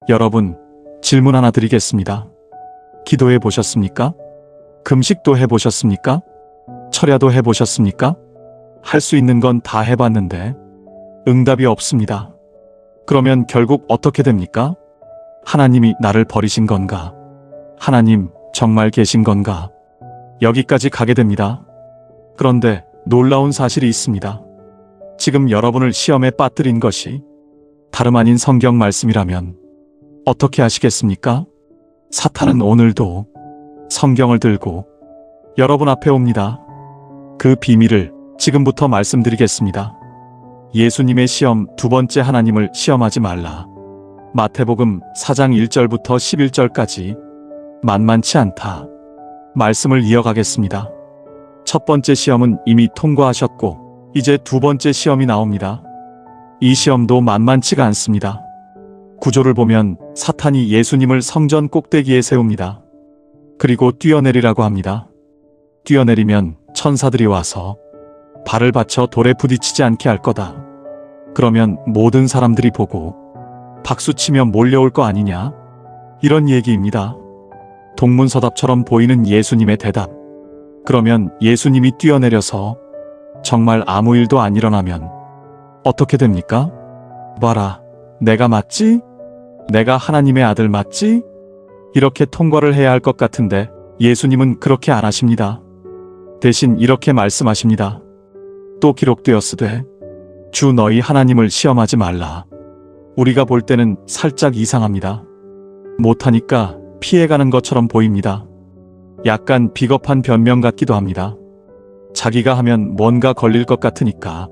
여러분, 질문 하나 드리겠습니다. 기도해 보셨습니까? 금식도 해 보셨습니까? 철야도 해 보셨습니까? 할 수 있는 건 다 해봤는데 응답이 없습니다. 그러면 결국 어떻게 됩니까? 하나님이 나를 버리신 건가? 하나님 정말 계신 건가? 여기까지 가게 됩니다. 그런데 놀라운 사실이 있습니다. 지금 여러분을 시험에 빠뜨린 것이 다름 아닌 성경 말씀이라면 어떻게 하시겠습니까? 사탄은 오늘도 성경을 들고 여러분 앞에 옵니다. 그 비밀을 지금부터 말씀드리겠습니다. 예수님의 시험 두 번째, 하나님을 시험하지 말라. 마태복음 4장 1절부터 11절까지 만만치 않다. 말씀을 이어가겠습니다. 첫 번째 시험은 이미 통과하셨고 이제 두 번째 시험이 나옵니다. 이 시험도 만만치가 않습니다. 구조를 보면 사탄이 예수님을 성전 꼭대기에 세웁니다. 그리고 뛰어내리라고 합니다. 뛰어내리면 천사들이 와서 발을 받쳐 돌에 부딪히지 않게 할 거다. 그러면 모든 사람들이 보고 박수치며 몰려올 거 아니냐? 이런 얘기입니다. 동문서답처럼 보이는 예수님의 대답. 그러면 예수님이 뛰어내려서 정말 아무 일도 안 일어나면 어떻게 됩니까? 봐라, 내가 맞지? 내가 하나님의 아들 맞지? 이렇게 통과를 해야 할 것 같은데 예수님은 그렇게 안 하십니다. 대신 이렇게 말씀하십니다. 또 기록되었으되 주 너희 하나님을 시험하지 말라. 우리가 볼 때는 살짝 이상합니다. 못하니까 피해가는 것처럼 보입니다. 약간 비겁한 변명 같기도 합니다. 자기가 하면 뭔가 걸릴 것 같으니까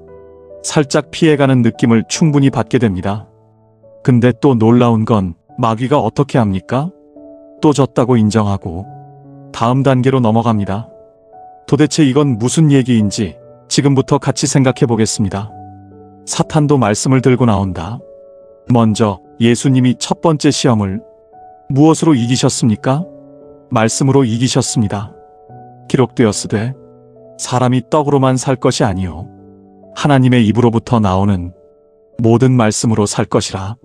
살짝 피해가는 느낌을 충분히 받게 됩니다. 근데 또 놀라운 건 마귀가 어떻게 합니까? 또 졌다고 인정하고 다음 단계로 넘어갑니다. 도대체 이건 무슨 얘기인지 지금부터 같이 생각해 보겠습니다. 사탄도 말씀을 들고 나온다. 먼저 예수님이 첫 번째 시험을 무엇으로 이기셨습니까? 말씀으로 이기셨습니다. 기록되었으되 사람이 떡으로만 살 것이 아니요 하나님의 입으로부터 나오는 모든 말씀으로 살 것이라.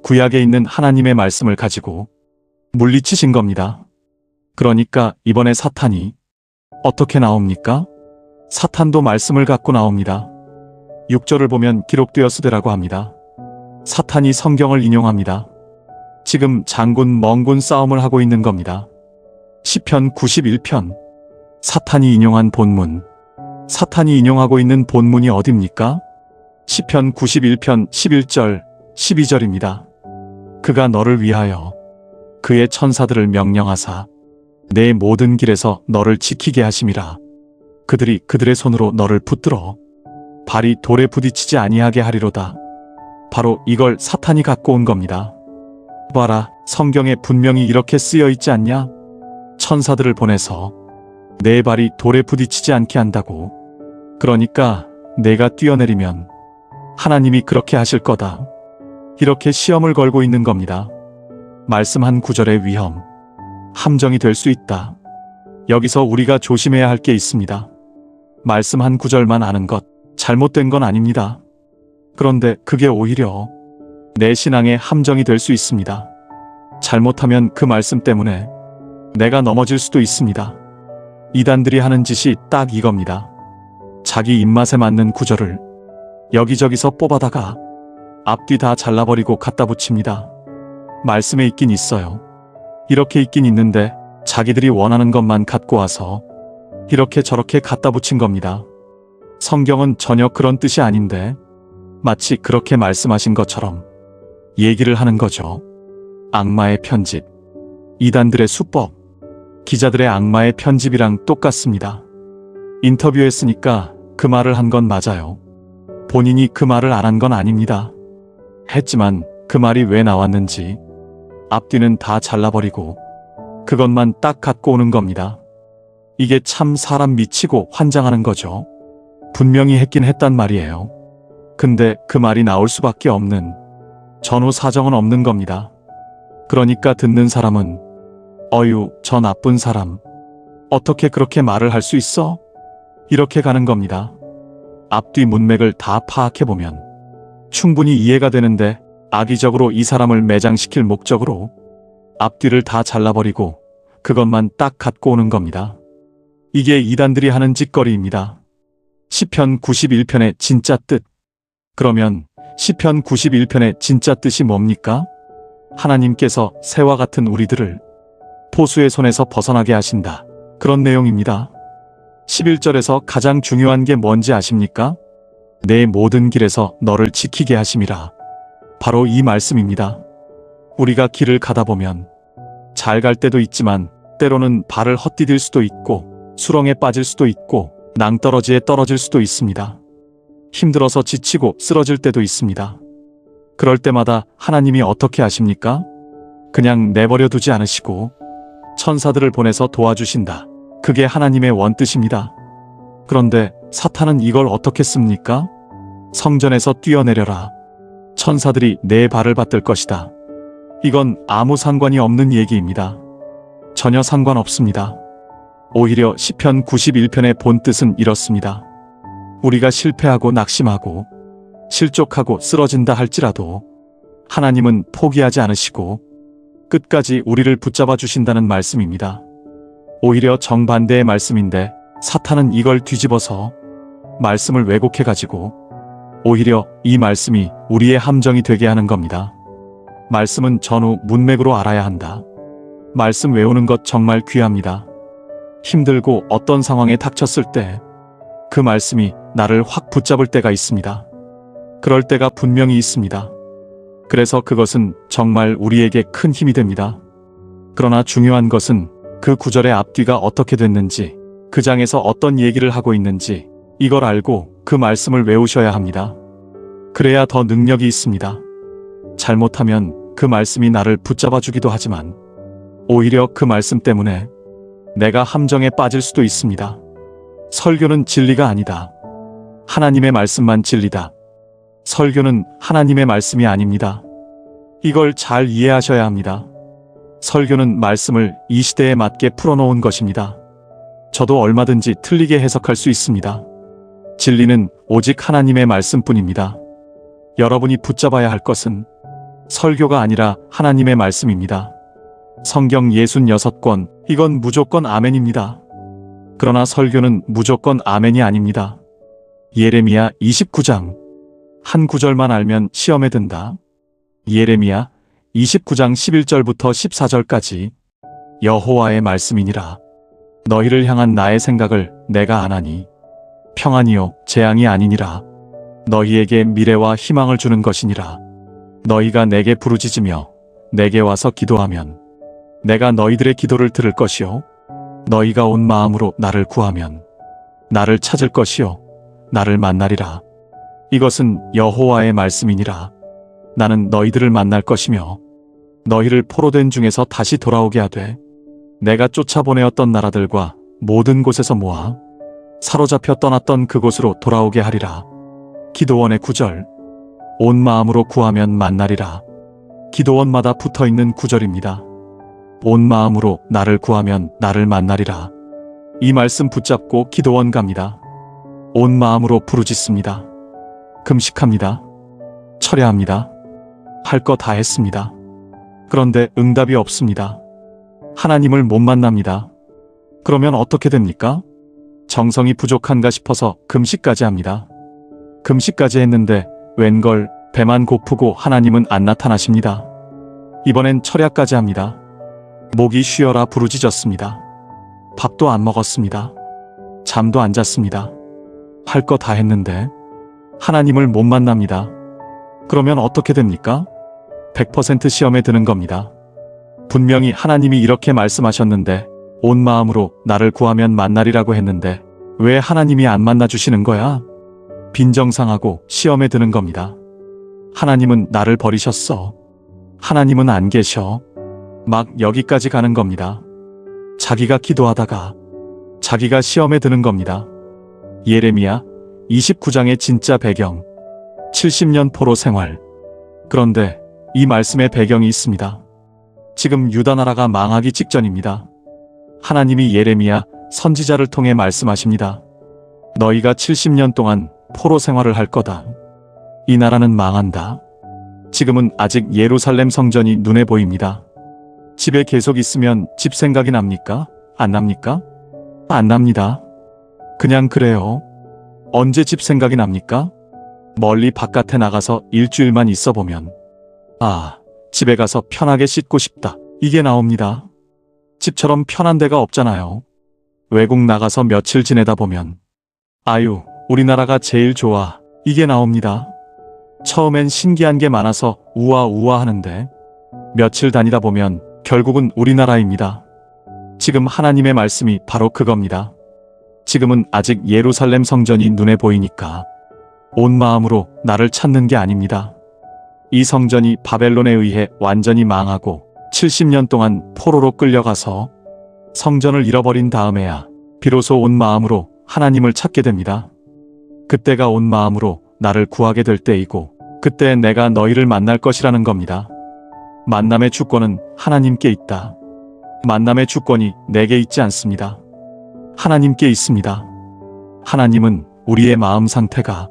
구약에 있는 하나님의 말씀을 가지고 물리치신 겁니다. 그러니까 이번에 사탄이 어떻게 나옵니까? 사탄도 말씀을 갖고 나옵니다. 6절을 보면 기록되었으되라고 합니다. 사탄이 성경을 인용합니다. 지금 장군 멍군 싸움을 하고 있는 겁니다. 시편 91편. 사탄이 인용한 본문. 사탄이 인용하고 있는 본문이 어딥니까? 시편 91편 11절, 12절입니다. 그가 너를 위하여 그의 천사들을 명령하사 내 모든 길에서 너를 지키게 하심이라. 그들이 그들의 손으로 너를 붙들어 발이 돌에 부딪히지 아니하게 하리로다. 바로 이걸 사탄이 갖고 온 겁니다. 봐라, 성경에 분명히 이렇게 쓰여 있지 않냐? 천사들을 보내서 내 발이 돌에 부딪히지 않게 한다고. 그러니까 내가 뛰어내리면 하나님이 그렇게 하실 거다. 이렇게 시험을 걸고 있는 겁니다. 말씀 한 구절의 위험, 함정이 될 수 있다. 여기서 우리가 조심해야 할 게 있습니다. 말씀 한 구절만 아는 것, 잘못된 건 아닙니다. 그런데 그게 오히려 내 신앙의 함정이 될 수 있습니다. 잘못하면 그 말씀 때문에 내가 넘어질 수도 있습니다. 이단들이 하는 짓이 딱 이겁니다. 자기 입맛에 맞는 구절을 여기저기서 뽑아다가 앞뒤 다 잘라버리고 갖다 붙입니다. 말씀에 있긴 있어요. 이렇게 있긴 있는데 자기들이 원하는 것만 갖고 와서 이렇게 저렇게 갖다 붙인 겁니다. 성경은 전혀 그런 뜻이 아닌데 마치 그렇게 말씀하신 것처럼 얘기를 하는 거죠. 악마의 편집, 이단들의 수법, 기자들의 악마의 편집이랑 똑같습니다. 인터뷰했으니까 그 말을 한 건 맞아요. 본인이 그 말을 안 한 건 아닙니다. 했지만 그 말이 왜 나왔는지 앞뒤는 다 잘라버리고 그것만 딱 갖고 오는 겁니다. 이게 참 사람 미치고 환장하는 거죠. 분명히 했긴 했단 말이에요. 근데 그 말이 나올 수밖에 없는 전후 사정은 없는 겁니다. 그러니까 듣는 사람은 어유, 저 나쁜 사람. 어떻게 그렇게 말을 할 수 있어? 이렇게 가는 겁니다. 앞뒤 문맥을 다 파악해보면 충분히 이해가 되는데 악의적으로 이 사람을 매장시킬 목적으로 앞뒤를 다 잘라버리고 그것만 딱 갖고 오는 겁니다. 이게 이단들이 하는 짓거리입니다. 시편 91편의 진짜 뜻. 그러면 시편 91편의 진짜 뜻이 뭡니까? 하나님께서 새와 같은 우리들을 포수의 손에서 벗어나게 하신다. 그런 내용입니다. 11절에서 가장 중요한 게 뭔지 아십니까? 내 모든 길에서 너를 지키게 하심이라. 바로 이 말씀입니다. 우리가 길을 가다 보면 잘 갈 때도 있지만 때로는 발을 헛디딜 수도 있고 수렁에 빠질 수도 있고 낭떠러지에 떨어질 수도 있습니다. 힘들어서 지치고 쓰러질 때도 있습니다. 그럴 때마다 하나님이 어떻게 하십니까? 그냥 내버려 두지 않으시고 천사들을 보내서 도와주신다. 그게 하나님의 원뜻입니다. 그런데 사탄은 이걸 어떻게 씁니까? 성전에서 뛰어내려라. 천사들이 내 발을 받들 것이다. 이건 아무 상관이 없는 얘기입니다. 전혀 상관없습니다. 오히려 시편 91편의 본뜻은 이렇습니다. 우리가 실패하고 낙심하고 실족하고 쓰러진다 할지라도 하나님은 포기하지 않으시고 끝까지 우리를 붙잡아 주신다는 말씀입니다. 오히려 정반대의 말씀인데 사탄은 이걸 뒤집어서 말씀을 왜곡해가지고 오히려 이 말씀이 우리의 함정이 되게 하는 겁니다. 말씀은 전후 문맥으로 알아야 한다. 말씀 외우는 것 정말 귀합니다. 힘들고 어떤 상황에 닥쳤을 때 그 말씀이 나를 확 붙잡을 때가 있습니다. 그럴 때가 분명히 있습니다. 그래서 그것은 정말 우리에게 큰 힘이 됩니다. 그러나 중요한 것은 그 구절의 앞뒤가 어떻게 됐는지, 그 장에서 어떤 얘기를 하고 있는지 이걸 알고 그 말씀을 외우셔야 합니다. 그래야 더 능력이 있습니다. 잘못하면 그 말씀이 나를 붙잡아 주기도 하지만 오히려 그 말씀 때문에 내가 함정에 빠질 수도 있습니다. 설교는 진리가 아니다. 하나님의 말씀만 진리다. 설교는 하나님의 말씀이 아닙니다. 이걸 잘 이해하셔야 합니다. 설교는 말씀을 이 시대에 맞게 풀어놓은 것입니다. 저도 얼마든지 틀리게 해석할 수 있습니다. 진리는 오직 하나님의 말씀뿐입니다. 여러분이 붙잡아야 할 것은 설교가 아니라 하나님의 말씀입니다. 성경 66권, 이건 무조건 아멘입니다. 그러나 설교는 무조건 아멘이 아닙니다. 예레미야 29장, 한 구절만 알면 시험에 든다. 예레미야 29장 11절부터 14절까지 여호와의 말씀이니라. 너희를 향한 나의 생각을 내가 아나니 평안이요 재앙이 아니니라. 너희에게 미래와 희망을 주는 것이니라. 너희가 내게 부르짖으며 내게 와서 기도하면 내가 너희들의 기도를 들을 것이요 너희가 온 마음으로 나를 구하면 나를 찾을 것이요 나를 만나리라. 이것은 여호와의 말씀이니라. 나는 너희들을 만날 것이며 너희를 포로된 중에서 다시 돌아오게 하되 내가 쫓아보내었던 나라들과 모든 곳에서 모아 사로잡혀 떠났던 그곳으로 돌아오게 하리라. 기도원의 9절. 온 마음으로 구하면 만나리라. 기도원마다 붙어있는 구절입니다. 온 마음으로 나를 구하면 나를 만나리라. 이 말씀 붙잡고 기도원 갑니다. 온 마음으로 부르짖습니다. 금식합니다. 철야합니다. 할 거 다 했습니다. 그런데 응답이 없습니다. 하나님을 못 만납니다. 그러면 어떻게 됩니까? 정성이 부족한가 싶어서 금식까지 합니다. 금식까지 했는데 웬걸 배만 고프고 하나님은 안 나타나십니다. 이번엔 철야까지 합니다. 목이 쉬어라 부르짖었습니다. 밥도 안 먹었습니다. 잠도 안 잤습니다. 할 거 다 했는데 하나님을 못 만납니다. 그러면 어떻게 됩니까? 100% 시험에 드는 겁니다. 분명히 하나님이 이렇게 말씀하셨는데 온 마음으로 나를 구하면 만나리라고 했는데 왜 하나님이 안 만나주시는 거야? 빈정상하고 시험에 드는 겁니다. 하나님은 나를 버리셨어. 하나님은 안 계셔. 막 여기까지 가는 겁니다. 자기가 기도하다가 자기가 시험에 드는 겁니다. 예레미야 29장의 진짜 배경, 70년 포로 생활. 그런데 이 말씀의 배경이 있습니다. 지금 유다 나라가 망하기 직전입니다. 하나님이 예레미야 선지자를 통해 말씀하십니다. 너희가 70년 동안 포로 생활을 할 거다. 이 나라는 망한다. 지금은 아직 예루살렘 성전이 눈에 보입니다. 집에 계속 있으면 집 생각이 납니까? 안 납니까? 안 납니다. 그냥 그래요. 언제 집 생각이 납니까? 멀리 바깥에 나가서 일주일만 있어 보면 아, 집에 가서 편하게 씻고 싶다. 이게 나옵니다. 집처럼 편한 데가 없잖아요. 외국 나가서 며칠 지내다 보면 아유, 우리나라가 제일 좋아. 이게 나옵니다. 처음엔 신기한 게 많아서 우아우아 하는데 며칠 다니다 보면 결국은 우리나라입니다. 지금 하나님의 말씀이 바로 그겁니다. 지금은 아직 예루살렘 성전이 눈에 보이니까 온 마음으로 나를 찾는 게 아닙니다. 이 성전이 바벨론에 의해 완전히 망하고 70년 동안 포로로 끌려가서 성전을 잃어버린 다음에야 비로소 온 마음으로 하나님을 찾게 됩니다. 그때가 온 마음으로 나를 구하게 될 때이고 그때 내가 너희를 만날 것이라는 겁니다. 만남의 주권은 하나님께 있다. 만남의 주권이 내게 있지 않습니다. 하나님께 있습니다. 하나님은 우리의 마음 상태가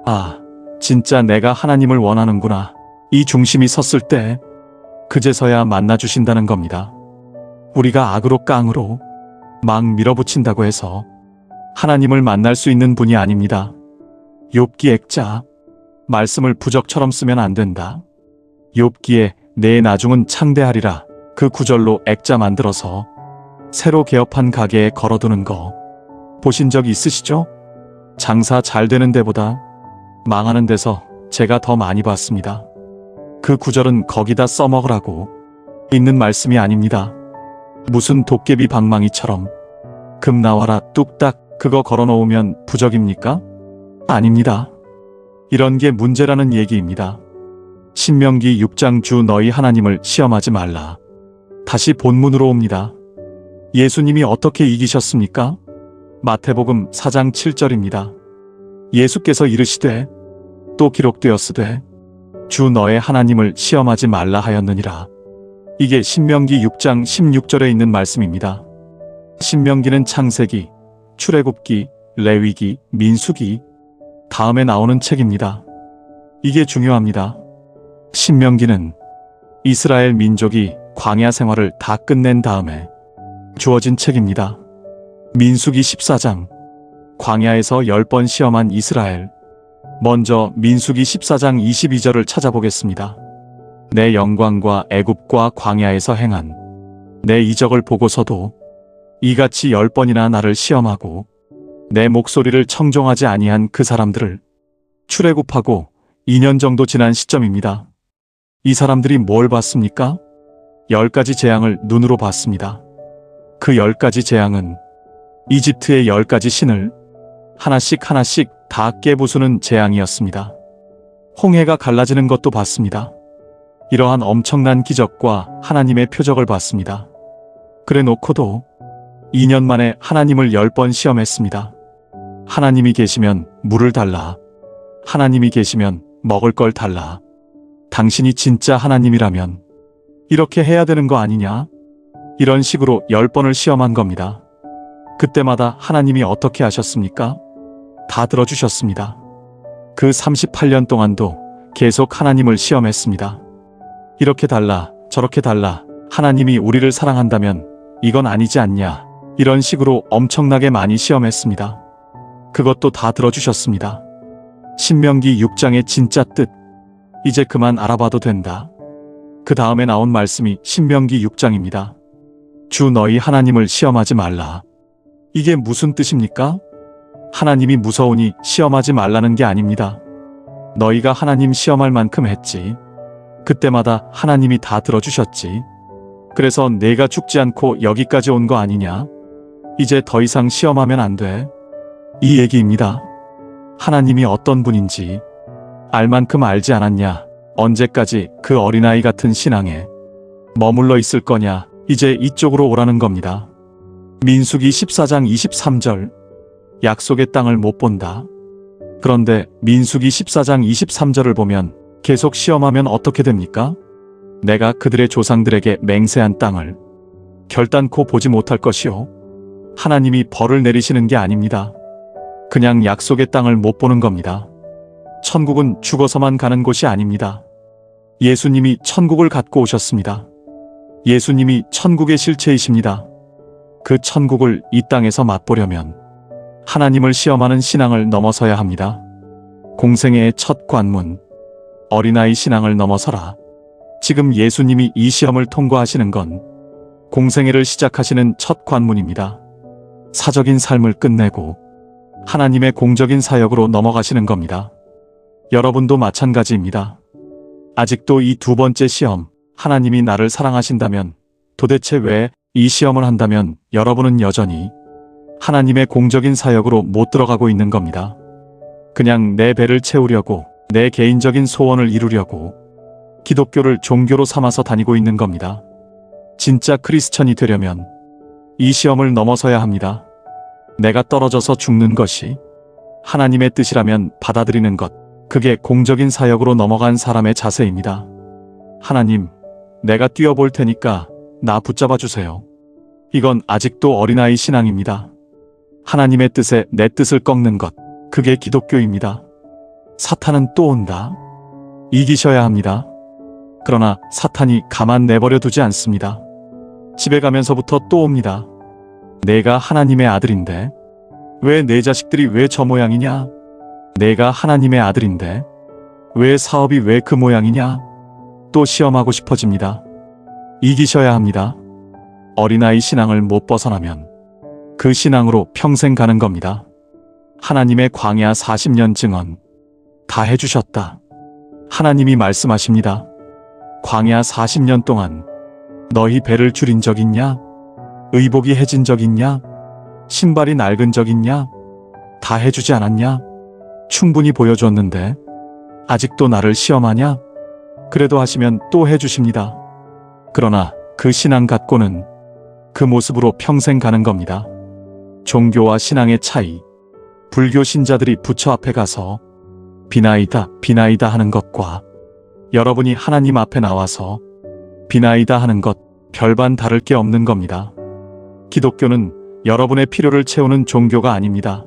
아, 진짜 내가 하나님을 원하는구나. 이 중심이 섰을 때 그제서야 만나주신다는 겁니다. 우리가 악으로 깡으로 막 밀어붙인다고 해서 하나님을 만날 수 있는 분이 아닙니다. 욥기 액자, 말씀을 부적처럼 쓰면 안 된다. 욥기에 내 나중은 창대하리라 그 구절로 액자 만들어서 새로 개업한 가게에 걸어두는 거 보신 적 있으시죠? 장사 잘 되는 데보다 망하는 데서 제가 더 많이 봤습니다. 그 구절은 거기다 써먹으라고 있는 말씀이 아닙니다. 무슨 도깨비 방망이처럼 금 나와라 뚝딱 그거 걸어놓으면 부적입니까? 아닙니다. 이런 게 문제라는 얘기입니다. 신명기 6장 주 너희 하나님을 시험하지 말라. 다시 본문으로 옵니다. 예수님이 어떻게 이기셨습니까? 마태복음 4장 7절입니다. 예수께서 이르시되 또 기록되었으되 주 너의 하나님을 시험하지 말라 하였느니라. 이게 신명기 6장 16절에 있는 말씀입니다. 신명기는 창세기, 출애굽기, 레위기, 민수기 다음에 나오는 책입니다. 이게 중요합니다. 신명기는 이스라엘 민족이 광야 생활을 다 끝낸 다음에 주어진 책입니다. 민수기 14장, 광야에서 10번 시험한 이스라엘. 먼저 민수기 14장 22절을 찾아보겠습니다. 내 영광과 애굽과 광야에서 행한 내 이적을 보고서도 이같이 10번이나 나를 시험하고 내 목소리를 청종하지 아니한 그 사람들을 출애굽하고 2년 정도 지난 시점입니다. 이 사람들이 뭘 봤습니까? 10가지 재앙을 눈으로 봤습니다. 그 10가지 재앙은 이집트의 10가지 신을 하나씩 하나씩 다 깨부수는 재앙이었습니다. 홍해가 갈라지는 것도 봤습니다. 이러한 엄청난 기적과 하나님의 표적을 봤습니다. 그래 놓고도 2년 만에 하나님을 10번 시험했습니다. 하나님이 계시면 물을 달라. 하나님이 계시면 먹을 걸 달라. 당신이 진짜 하나님이라면 이렇게 해야 되는 거 아니냐? 이런 식으로 10번을 시험한 겁니다. 그때마다 하나님이 어떻게 하셨습니까? 다 들어주셨습니다. 그 38년 동안도 계속 하나님을 시험했습니다. 이렇게 달라, 저렇게 달라. 하나님이 우리를 사랑한다면 이건 아니지 않냐. 이런 식으로 엄청나게 많이 시험했습니다. 그것도 다 들어주셨습니다. 신명기 6장의 진짜 뜻. 이제 그만 알아봐도 된다. 그 다음에 나온 말씀이 신명기 6장입니다. 주 너희 하나님을 시험하지 말라. 이게 무슨 뜻입니까? 하나님이 무서우니 시험하지 말라는 게 아닙니다. 너희가 하나님 시험할 만큼 했지. 그때마다 하나님이 다 들어주셨지. 그래서 내가 죽지 않고 여기까지 온 거 아니냐? 이제 더 이상 시험하면 안 돼. 이 얘기입니다. 하나님이 어떤 분인지 알 만큼 알지 않았냐? 언제까지 그 어린아이 같은 신앙에 머물러 있을 거냐? 이제 이쪽으로 오라는 겁니다. 민수기 14장 23절. 약속의 땅을 못 본다. 그런데 민수기 14장 23절을 보면 계속 시험하면 어떻게 됩니까? 내가 그들의 조상들에게 맹세한 땅을 결단코 보지 못할 것이요. 하나님이 벌을 내리시는 게 아닙니다. 그냥 약속의 땅을 못 보는 겁니다. 천국은 죽어서만 가는 곳이 아닙니다. 예수님이 천국을 갖고 오셨습니다. 예수님이 천국의 실체이십니다. 그 천국을 이 땅에서 맛보려면 하나님을 시험하는 신앙을 넘어서야 합니다. 공생애의 첫 관문, 어린아이 신앙을 넘어서라. 지금 예수님이 이 시험을 통과하시는 건 공생애를 시작하시는 첫 관문입니다. 사적인 삶을 끝내고 하나님의 공적인 사역으로 넘어가시는 겁니다. 여러분도 마찬가지입니다. 아직도 이 두 번째 시험, 하나님이 나를 사랑하신다면, 도대체 왜 이 시험을 한다면 여러분은 여전히 하나님의 공적인 사역으로 못 들어가고 있는 겁니다. 그냥 내 배를 채우려고, 내 개인적인 소원을 이루려고 기독교를 종교로 삼아서 다니고 있는 겁니다. 진짜 크리스천이 되려면 이 시험을 넘어서야 합니다. 내가 떨어져서 죽는 것이 하나님의 뜻이라면 받아들이는 것, 그게 공적인 사역으로 넘어간 사람의 자세입니다. 하나님, 내가 뛰어볼 테니까 나 붙잡아 주세요. 이건 아직도 어린아이 신앙입니다. 하나님의 뜻에 내 뜻을 꺾는 것, 그게 기독교입니다. 사탄은 또 온다. 이기셔야 합니다. 그러나 사탄이 가만 내버려 두지 않습니다. 집에 가면서부터 또 옵니다. 내가 하나님의 아들인데 왜 내 자식들이 왜 저 모양이냐? 내가 하나님의 아들인데 왜 사업이 왜 그 모양이냐? 또 시험하고 싶어집니다. 이기셔야 합니다. 어린아이 신앙을 못 벗어나면 그 신앙으로 평생 가는 겁니다. 하나님의 광야 40년 증언 다 해주셨다. 하나님이 말씀하십니다. 광야 40년 동안 너희 배를 줄인 적 있냐? 의복이 해진 적 있냐? 신발이 낡은 적 있냐? 다 해주지 않았냐? 충분히 보여줬는데 아직도 나를 시험하냐? 그래도 하시면 또 해주십니다. 그러나 그 신앙 갖고는 그 모습으로 평생 가는 겁니다. 종교와 신앙의 차이, 불교 신자들이 부처 앞에 가서 비나이다 비나이다 하는 것과 여러분이 하나님 앞에 나와서 비나이다 하는 것 별반 다를 게 없는 겁니다. 기독교는 여러분의 필요를 채우는 종교가 아닙니다.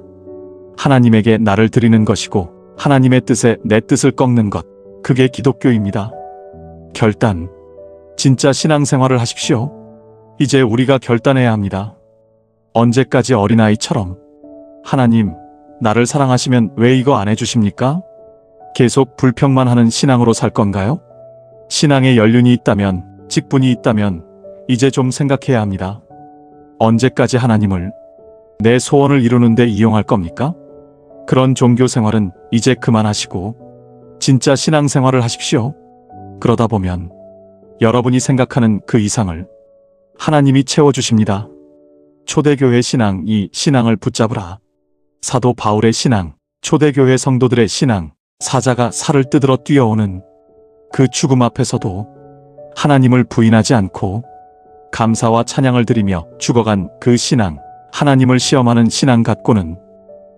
하나님에게 나를 드리는 것이고 하나님의 뜻에 내 뜻을 꺾는 것, 그게 기독교입니다. 결단, 진짜 신앙생활을 하십시오. 이제 우리가 결단해야 합니다. 언제까지 어린아이처럼 하나님, 나를 사랑하시면 왜 이거 안 해주십니까? 계속 불평만 하는 신앙으로 살 건가요? 신앙에 연륜이 있다면, 직분이 있다면 이제 좀 생각해야 합니다. 언제까지 하나님을 내 소원을 이루는데 이용할 겁니까? 그런 종교 생활은 이제 그만하시고 진짜 신앙생활을 하십시오. 그러다 보면 여러분이 생각하는 그 이상을 하나님이 채워주십니다. 초대교회 신앙, 이 신앙을 붙잡으라. 사도 바울의 신앙, 초대교회 성도들의 신앙, 사자가 살을 뜯으러 뛰어오는 그 죽음 앞에서도 하나님을 부인하지 않고 감사와 찬양을 드리며 죽어간 그 신앙, 하나님을 시험하는 신앙 갖고는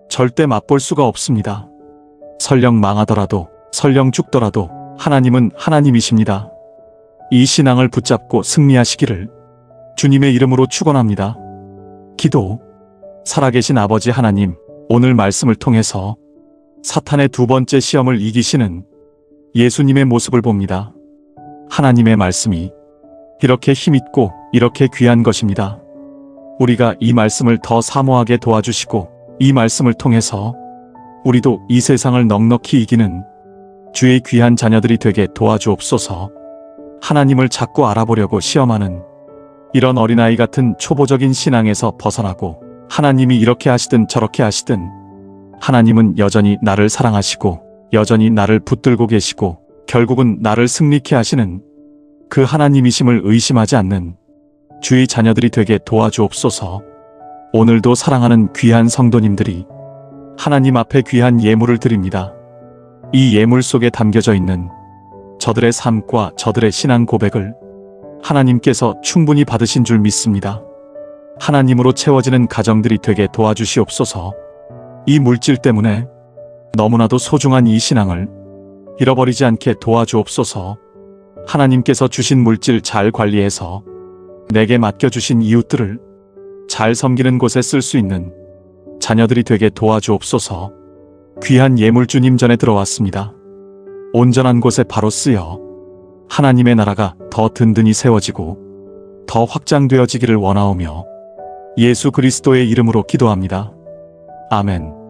절대 맛볼 수가 없습니다. 설령 망하더라도, 설령 죽더라도 하나님은 하나님이십니다. 이 신앙을 붙잡고 승리하시기를 주님의 이름으로 축원합니다. 기도. 살아계신 아버지 하나님, 오늘 말씀을 통해서 사탄의 두 번째 시험을 이기시는 예수님의 모습을 봅니다. 하나님의 말씀이 이렇게 힘있고 이렇게 귀한 것입니다. 우리가 이 말씀을 더 사모하게 도와주시고 이 말씀을 통해서 우리도 이 세상을 넉넉히 이기는 주의 귀한 자녀들이 되게 도와주옵소서. 하나님을 자꾸 알아보려고 시험하는 이런 어린아이 같은 초보적인 신앙에서 벗어나고 하나님이 이렇게 하시든 저렇게 하시든 하나님은 여전히 나를 사랑하시고 여전히 나를 붙들고 계시고 결국은 나를 승리케 하시는 그 하나님이심을 의심하지 않는 주의 자녀들이 되게 도와주옵소서. 오늘도 사랑하는 귀한 성도님들이 하나님 앞에 귀한 예물을 드립니다. 이 예물 속에 담겨져 있는 저들의 삶과 저들의 신앙 고백을 하나님께서 충분히 받으신 줄 믿습니다. 하나님으로 채워지는 가정들이 되게 도와주시옵소서. 이 물질 때문에 너무나도 소중한 이 신앙을 잃어버리지 않게 도와주옵소서. 하나님께서 주신 물질 잘 관리해서 내게 맡겨주신 이웃들을 잘 섬기는 곳에 쓸 수 있는 자녀들이 되게 도와주옵소서. 귀한 예물 주님 전에 들어왔습니다. 온전한 곳에 바로 쓰여 하나님의 나라가 더 든든히 세워지고 더 확장되어지기를 원하오며 예수 그리스도의 이름으로 기도합니다. 아멘.